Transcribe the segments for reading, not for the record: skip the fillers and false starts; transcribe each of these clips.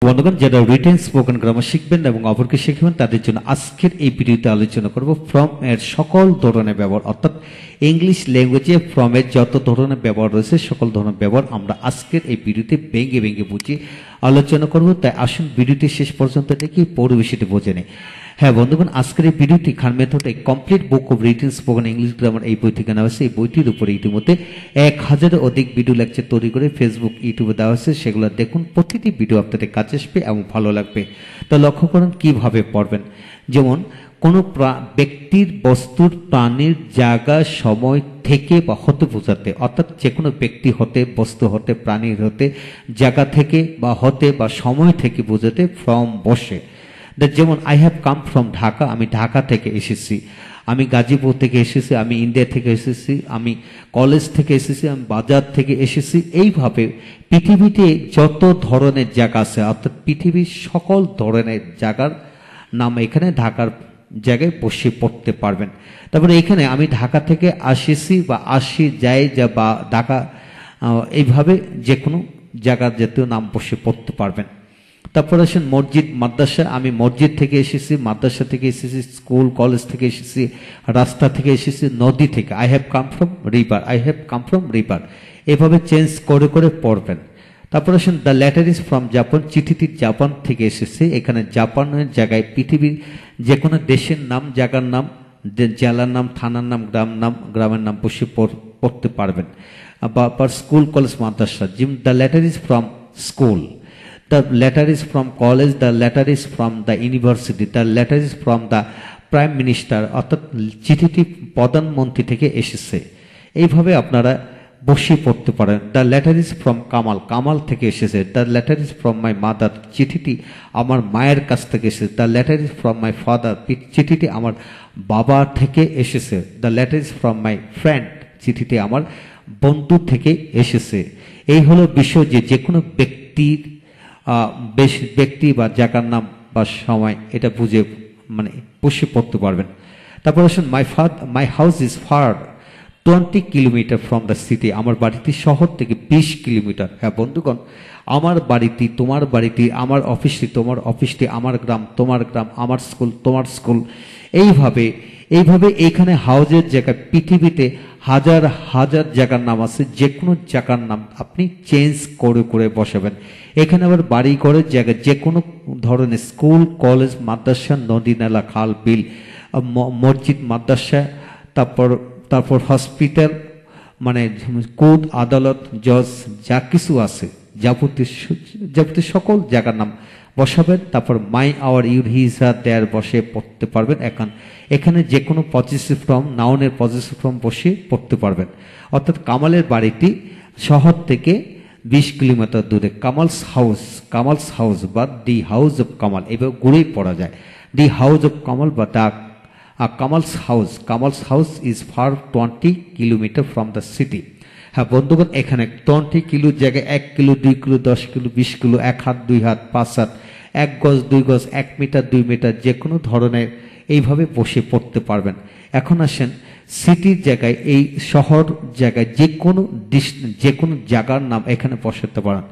বন্ধুগণ, যারা written spoken grammar শিখবেন এবং অপরকে শিখবেন তাদের জন্য আজকের এই ভিডিওতে আলোচনা করব ফ্রম এর সকল ধরনের ব্যবহার, অর্থাৎ ইংলিশ ল্যাঙ্গুয়েজে ফ্রম এর যত ধরনের ব্যবহার রয়েছে সকল ধরনের ব্যবহার আমরা আজকের এই ভিডিওতে ভেঙে ভেঙে বুঝিয়ে আলোচনা করব। তাই আসুন ভিডিওটি শেষ পর্যন্ত দেখি পরিবেশিত বোঝে নেই। হ্যাঁ বন্ধুগণ, আজকের এই ভিডিওটি খান মেথড এ complete book of written spoken English grammar এই বই থেকে নেওয়া হয়েছে। এই বইটির উপরে ইতিমধ্যে 1000-এর অধিক ভিডিও লেকচার তৈরি করে ফেসবুক ইউটিউবে দেওয়া হয়েছে। সেগুলো দেখুন, প্রতিটি ভিডিও আপনাদের কাছে আসবে এবং ভালো লাগবে। তো লক্ষ্য করুন কিভাবে পড়বেন। যেমন কোনো ব্যক্তির, বস্তুর, প্রাণীর, জায়গা, সময় থেকে বা হতে বোঝাতে, অর্থাৎ যে কোনো ব্যক্তি হতে, বস্তু হতে, প্রাণীর হতে, জায়গা থেকে বা হতে বা সময় থেকে বোঝাতে ফ্রম বসে। যেমন I have come from Dhaka, আমি ঢাকা থেকে এসেছি। আমি গাজীপুর থেকে এসেছি, আমি ইন্ডিয়া থেকে এসেছি, আমি কলেজ থেকে এসেছি, আমি বাজার থেকে এসেছি। এইভাবে পৃথিবীতে যত ধরনের জায়গা আছে, অর্থাৎ পৃথিবীর সকল ধরনের জায়গার নাম এখানে ঢাকার জায়গায় বসে পড়তে পারবেন। তারপরে এখানে আমি ঢাকা থেকে আসেছি বা আসি, যাই, যা বা ঢাকা, এইভাবে যে কোনো জায়গার জাতীয় নাম বসে পড়তে পারবেন। তারপর আসেন মসজিদ, মাদ্রাসা, আমি মসজিদ থেকে এসেছি, মাদ্রাসা থেকে এসেছি, স্কুল কলেজ থেকে এসেছি, রাস্তা থেকে এসেছি, নদী থেকে। I have come from river, I have come from river. এভাবে চেঞ্জ করে করে পড়বেন। তারপর আসেন the letter is from Japan, চিঠিটি জাপান থেকে এসেছে। এখানে জাপানের জায়গায় পৃথিবীর যে কোনো দেশের নাম, জায়গার নাম, জেলার নাম, থানার নাম, গ্রামের নাম বসে পড়তে পারবেন। বা school college Madrasa, the letter is from school, the letter is from college, the letter is from the university, the letter is from the prime minister, অর্থাৎ চিঠিটি প্রধানমন্ত্রী থেকে এসেছে। এইভাবে আপনারা বসে পড়তে পারেন। The letter is from Kamal, Kamal থেকে এসেছে। The letter is from my mother, চিঠিটি আমার মায়ের কাছ থেকে এসেছে। The letter is from my father, চিঠিটি আমার বাবা থেকে এসেছে। The letter is from my friend, চিঠিটি আমার বন্ধু থেকে এসেছে। এই হলো বিষয় যে কোনো ব্যক্তির ব্যক্তি বা জায়গার নাম বা সময় এটা বুঝে বসে পড়তে পারবেন। তারপর আসুন my house is far 20 kilometre from the city, আমার বাড়িটি শহর থেকে 20 কিলোমিটার। হ্যাঁ বন্ধুগণ, আমার বাড়িটি তোমার বাড়িটি, আমার অফিসটি তোমার অফিসটি, আমার গ্রাম তোমার গ্রাম, আমার স্কুল তোমার স্কুল। এইভাবে এইখানে হাউজের জায়গায় পৃথিবীতে হাজার হাজার জায়গার নাম আছে। যে কোনো জায়গার নাম আপনি চেঞ্জ করে করে বসাবেন। এখানে আবার বাড়ি ঘরের জায়গা, যে কোনো ধরনের স্কুল কলেজ মাদ্রাসা, নদী নালা, খাল বিল, মসজিদ, মাদ্রাসা, তারপর হসপিটাল, কোর্ট আদালত, জজ, যা কিছু আছে যাবতীয় সকল জায়গার নাম বসাবেন। তারপর মাই, আওয়ার, ইউর, হিজ, হার, দেয়ার বসে পড়তে পারবেন। এখানে যে কোনো পজিটিভ ফর্ম, নাউনের পজিটিভ ফর্ম বসে পড়তে পারবেন। অর্থাৎ কামালের বাড়িটি শহর থেকে 20 কিলোমিটার দূরে। কামালস হাউস বা দি হাউস অফ কামাল, এভাবে ঘুরেই পড়া যায়। দি হাউস অফ কামাল বা the Kamal's house is far 20 kilometre from the city. হ্যাঁ বন্ধুগণ, এখানে 20 কিলোর জায়গায় 1 কিলো, 2 কিলো, 10 কিলো, 20 কিলো, 1 হাত, 2 হাত, 5 হাত, 1 গজ, 2 গজ, 1 মিটার, 2 মিটার, যে কোনো ধরনের এইভাবে বসে পড়তে পারবেন। এখন আসেন সিটির জায়গায়, এই শহর জায়গায় যে কোনো জায়গার নাম এখানে বসাতে পারেন।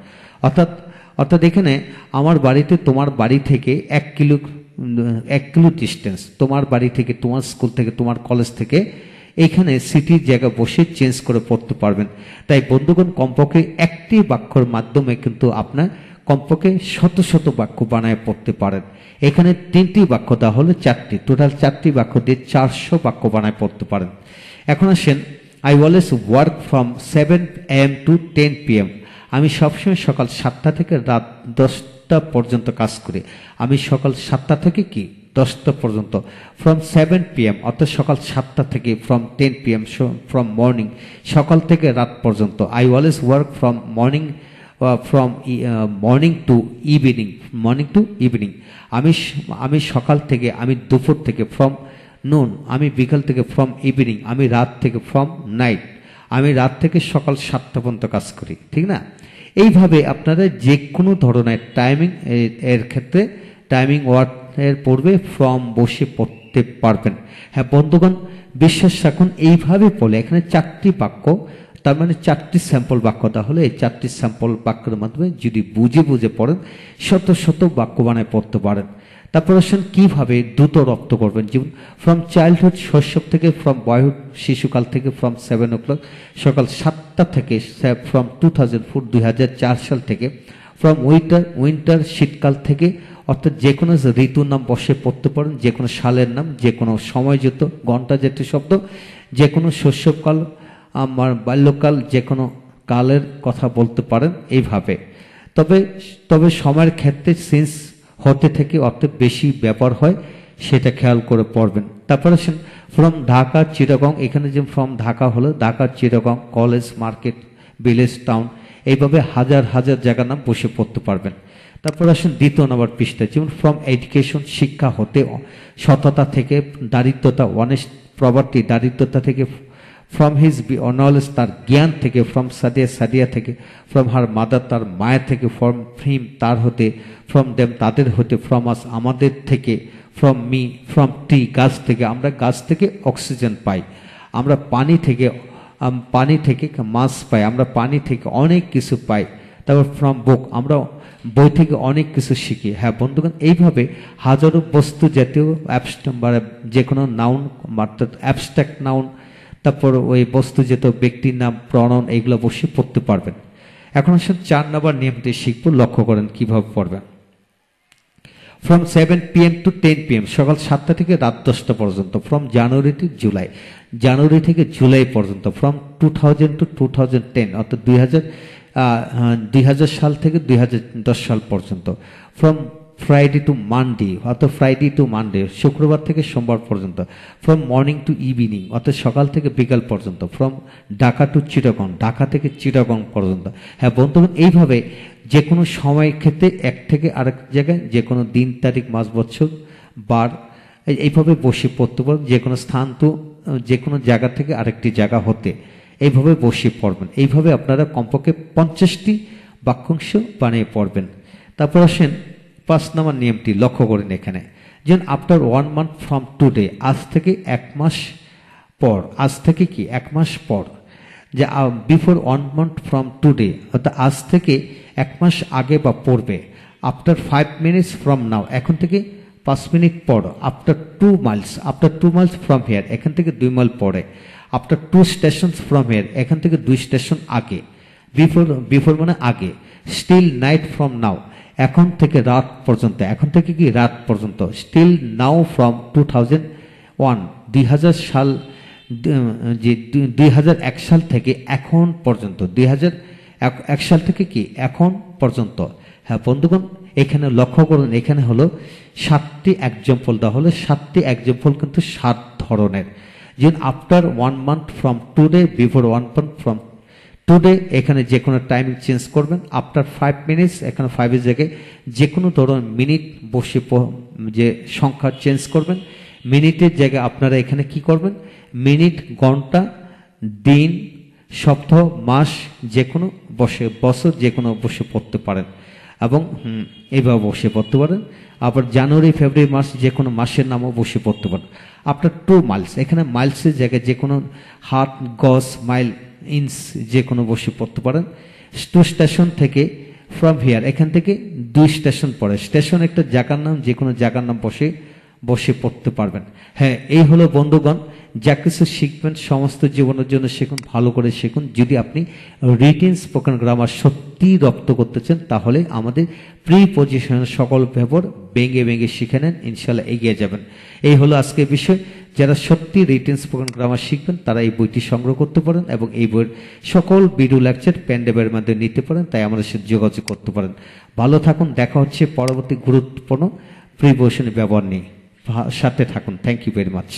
অর্থাৎ এখানে আমার বাড়িতে তোমার বাড়ি থেকে 1 কিলো ডিস্টেন্স, তোমার বাড়ি থেকে, তোমার স্কুল থেকে, তোমার কলেজ থেকে, এখানে সিটির জায়গা বসে চেঞ্জ করে পড়তে পারবেন। তাই বন্ধুগণ, কমপক্ষে একটি বাক্যের মাধ্যমে কিন্তু আপনার কমপক্ষে শত বাক্য বানায় পড়তে পারেন। এখানে 3টি বাক্য, তাহলে 4টি, টোটাল 4টি বাক্য দিয়ে 400 বাক্য বানায় পড়তে পারেন। এখন আসেন I always work from 7 AM to 10 PM, আমি সবসময় সকাল 7টা থেকে রাত 10টা পর্যন্ত কাজ করি। আমি সকাল 7টা থেকে 10টা পর্যন্ত। ফ্রম 7 PM অর্থাৎ সকাল 7টা থেকে, ফ্রম 10 PM ফ্রম মর্নিং, সকাল থেকে রাত পর্যন্ত। I always work from morning to evening, আমি সকাল থেকে, আমি দুপুর থেকে, ফ্রম নুন, আমি বিকাল থেকে, ফ্রম ইভিনিং, আমি রাত থেকে, ফ্রম নাইট, আমি রাত থেকে সকাল 7টা পর্যন্ত কাজ করি। ঠিক না? এইভাবে আপনারা যে কোনো ধরনের টাইমিং এর ক্ষেত্রে টাইমিং ওয়ার্ড এর পূর্বে ফ্রম বসে পড়তে পারবেন। হ্যাঁ বন্ধুগণ, বিশ্বাস রাখুন এইভাবে পড়লে এখানে 4টি বাক্য তার মানে 4টি স্যাম্পল বাক্য তাহলে এই 4টি স্যাম্পল বাক্যের মাধ্যমে যদি বুঝে বুঝে পড়েন শত শত বাক্য বানায় পড়তে পারেন। তারপর আসেন কিভাবে দ্রুত রপ্ত করবেন, যেমন ফ্রম চাইল্ডহুড শৈশব থেকে, ফ্রম বয়হুড শিশুকাল থেকে, ফ্রম 7 o'clock সকাল 7টা থেকে, ফ্রম 2004 2004 সাল থেকে, ফ্রম উইন্টার শীতকাল থেকে, অর্থাৎ যে কোনো ঋতুর নাম বসে পড়তে পারেন, যে কোনো সালের নাম, যে কোনো সময়যুক্ত ঘন্টা জাতীয় শব্দ, যে কোনো শৈশবকাল, আমার বাল্যকাল, যে কোনো কালের কথা বলতে পারেন এইভাবে। তবে সময়ের ক্ষেত্রে সিন্স হতে থেকে অর্থাৎ বেশি ব্যবহার হয়, সেটা খেয়াল করে পড়বেন। তারপর আসেন ফ্রম ঢাকা চিটাগং, এখানে যে ফ্রম ঢাকা হলো Dhaka Chittagong, college, market, village, town, এইভাবে হাজার হাজার জায়গার নাম বসে পড়তে পারবেন। তারপর আসেন 2 নম্বর পৃষ্ঠায়, যেমন ফ্রম এডুকেশন শিক্ষা হতে, সততা থেকে, দারিদ্রতা অনেস্ট প্রভার্টি দারিদ্রতা থেকে, ফ্রম হিজ নলেজ তার জ্ঞান থেকে, ফ্রম সাদিয়া থেকে, ফ্রম হার মাদার তার মায়ের থেকে, ফ্রম হিম তার হতে, ফ্রম দেম তাদের হতে, ফ্রম আস আমাদের থেকে, ফ্রম মি ফ্রম ট্রি গাছ থেকে, আমরা গাছ থেকে অক্সিজেন পাই, আমরা পানি থেকে মাছ পাই, আমরা পানি থেকে অনেক কিছু পাই। তারপর ফ্রম বুক আমরা বই থেকে অনেক কিছু শিখি। হ্যাঁ বন্ধুগণ, এইভাবে হাজারো বস্তু জাতীয় যে কোনো নাউন অর্থাৎ অ্যাবস্ট্রাক্ট নাউন, তারপর ওই বস্তু জাতীয় ব্যক্তির নাম, প্রণয়ন, এগুলো বসে পড়তে পারবেন। এখন আসলে 4 নম্বর নিয়মটি শিখবো, লক্ষ্য করেন কিভাবে পড়বেন। ফ্রম 7 PM টু 10 PM সকাল 7টা থেকে রাত 10টা পর্যন্ত, ফ্রম জানুয়ারি টু জুলাই, জানুয়ারি থেকে জুলাই পর্যন্ত, ফ্রম 2000 টু 2010 অর্থাৎ 2000 সাল থেকে 2010 সাল পর্যন্ত, ফ্রম ফ্রাইডে টু মানডে অর্থাৎ ফ্রাইডে টু মানডে শুক্রবার থেকে সোমবার পর্যন্ত, ফ্রম মর্নিং টু ইভিনিং অর্থাৎ সকাল থেকে বিকাল পর্যন্ত, ফ্রম ঢাকা টু চিটাগং ঢাকা থেকে চিটাগং পর্যন্ত। হ্যাঁ বন্ধুগণ, এইভাবে যে কোনো সময় ক্ষেত্রে এক থেকে আরেক জায়গায়, যে কোনো দিন তারিখ মাস বছর বার, এইভাবে বসে পড়তে পারেন। যে কোনো স্থান তো যে কোনো জায়গা থেকে আরেকটি জায়গা হতে, এইভাবে বসে পড়বেন। এইভাবে আপনারা কমপক্ষে 50টি বাক্যাংশ বানিয়ে পড়বেন। তারপর আসেন 5 নম্বর নিয়মটি, লক্ষ্য করেন এখানে, যেমন আফটার 1 month ফ্রম টুডে, আজ থেকে 1 মাস পর, আজ থেকে কি 1 মাস পর, যে বিফোর 1 month ফ্রম টুডে অর্থাৎ আজ থেকে 1 মাস আগে বা পূর্বে, আফটার 5 minutes ফ্রম নাও, এখন থেকে 5 মিনিট পর, আফটার 2 miles ফ্রম হেয়ার, এখান থেকে 2 মাইল পরে, আফটার 2 স্টেশন ফ্রম হেয়ার, এখান থেকে 2 স্টেশন আগে, বিফোর মানে আগে, স্টিল নাইট ফ্রম নাও, এখন থেকে রাত পর্যন্ত, এখন থেকে কি রাত পর্যন্ত, স্টিল নাও ফ্রম 2001 সাল, যে 2001 সাল থেকে এখন পর্যন্ত, 2001 সাল থেকে কি এখন পর্যন্ত। হ্যাঁ বন্ধুগণ, এখানে লক্ষ্য করুন, এখানে হলো 7টি এক্সাম্পল দেওয়া হলো, 7টি এক্সাম্পল কিন্তু 7 ধরনের। যেমন after 1 month from today, before 1 month from today, এখানে যে কোনো টাইমিং চেঞ্জ করবেন। আফটার 5 minutes, এখানে 5 এর জায়গায় যে কোনো ধরনের মিনিট বসে যে সংখ্যা চেঞ্জ করবেন। মিনিটের জায়গায় আপনারা এখানে কি করবেন, মিনিট, ঘন্টা, দিন, সপ্তাহ, মাস, যে কোনো বছর যে কোনো বসে পড়তে পারেন এবং এইভাবে বসে পড়তে পারেন। আবার জানুয়ারি, ফেব্রুয়ারি, মার্চ যে কোনো মাসের নামও বসে পড়তে পারেন। আফটার 2 miles, এখানে মাইলসের জায়গায় যে কোনো হাত, গজ, মাইল, ইঞ্চ যে কোনো বসে পড়তে পারেন। 2 স্টেশন থেকে, ফ্রম হিয়ার, এখান থেকে 2 স্টেশন পরে, স্টেশন একটা জায়গার নাম, যে কোনো জায়গার নাম বসে পড়তে পারবেন। হ্যাঁ, এই হলো বন্ধুগণ, যা কিছু শিখবেন সমস্ত জীবনের জন্য শিখুন, ভালো করে শিখুন। যদি আপনি রিটেন স্পোকেন গ্রামার সত্যি রপ্ত করতে চান, তাহলে আমাদের প্রিপজিশনের সকল ব্যবহার ভেঙে শিখে নেন, ইনশাল্লাহ এগিয়ে যাবেন। এই হলো আজকের বিষয়। যারা সত্যি রিটেন স্পোকেন গ্রামার শিখবেন, তারা এই বইটি সংগ্রহ করতে পারেন এবং এই বইয়ের সকল ভিডিও লেকচার পেনড্রাইভের মাধ্যমে নিতে পারেন, তাই আমাদের সাথে যোগাযোগ করতে পারেন। ভালো থাকুন, দেখা হচ্ছে পরবর্তী গুরুত্বপূর্ণ প্রিপজিশনের ব্যবহার নিয়ে। সাথে থাকুন। Thank you very much.